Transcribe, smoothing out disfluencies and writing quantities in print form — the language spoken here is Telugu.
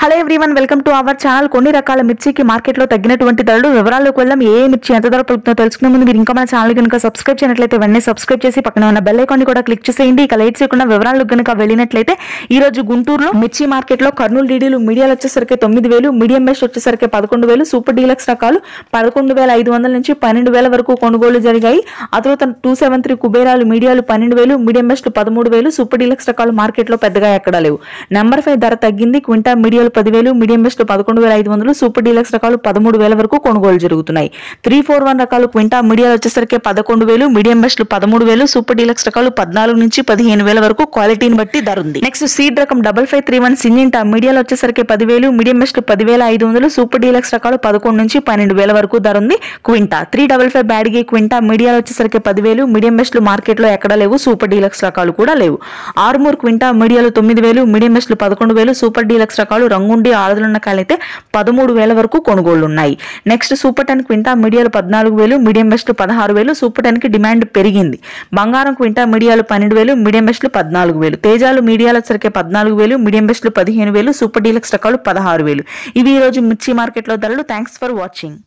Hello everyone, welcome to our channel. కొన్ని రకాల మిర్చికి మార్కెట్లో తగ్గినటువంటి ధరలు వివరాల్లోకి వెళ్దాం. ఏ మిర్చి ఎంత ధర పలుకుతుందో తెలుసుకునే ముందు మీరు ఇంకా మన ఛానల్ కనుక సబ్స్క్రైబ్ చేయనట్లయితే వెంటనే సబ్స్క్రైబ్ చేసి పక్కన ఉన్న బెల్ ఐకాన్ ని కూడా క్లిక్ చేసేయండి. ఇక లేట్ చేయకుండా వివరాల్లోకి కనుక వెళ్ళినట్లయితే ఈ రోజు గుంటూరులో మిర్చి మార్కెట్లో కర్నూలు డీడీలు మీడియాలు వచ్చేసరికి 9,000, మీడియం బెస్ట్ వచ్చేసరికి 11,000, సూపర్ డీలక్స్ రకాలు 11,500 నుంచి 12,000 వరకు కొనుగోలు జరిగాయి. ఆ తర్వాత 273 కుబేరాలు మీడియాలు 12,000, మీడియం బెస్ట్ 13,000, సూపర్ డీలక్స్ రకాలు మార్కెట్లో పెద్దగా ఎక్కడా లేవు. నెంబర్ 5 ధర తగ్గింది. క్వింటా మీడియాలు 10,000, మీడియం బెస్ట్ 11,500, సూపర్ డీలక్స్ రకాలు 13,000 వరకు కొనుగోలు జరుగుతున్నాయి. 341 రకాలు క్వింటా మీడియాలు వచ్చేసరికి 11,000, మీడియం బెస్ట్ 13,000, సూపర్ డీలక్స్ రకాలు 14 నుంచి 15,000 వరకు క్వాలిటీని బట్టి ధర ఉంది. నెక్స్ట్ సీడ్ రకం 5531 సింజింటా మీడియాలు వచ్చేసరికి 10,000, మీడియం బెస్ట్ 10,500, సూపర్ డీలక్స్ రకాలు 11 నుంచి 12,000 వరకు ధర ఉంది. క్వింటా 355 బ్యాడ్గే క్వింటా మీడియాలు వచ్చేసరికి 10,000, మీడియం బెస్ట్ మార్కెట్లో ఎక్కడ లేవు, సూపర్ డీలక్స్ రకాలు కూడా లేవు. ఆర్మూర్ క్వింటా మీడియాలు 9,000, మీడియం బెస్ట్ 11,000, సూపర్ డీలక్స్ రకాలు రంగుండి ఆరుదలున్న కాయలైతే 13,000 వరకు కొనుగోళ్లు ఉన్నాయి. నెక్స్ట్ సూపర్ 10 క్వింటా మీడియాలు 14,000, మీడియం బెస్ట్ 16,000, సూపర్ 10 కి డిమాండ్ పెరిగింది. బంగారం క్వింటా మీడియాలు 12,000, మీడియం బెస్ట్ 14,000, తేజాలు మీడియాలు వచ్చరికి 14,000, మీడియం బెస్ట్ 15,000, సూపర్ డీలక్స్ రకాలు 16,000. ఇవి ఈ రోజు మిర్చి మార్కెట్లో ధరలు. Thanks for watching.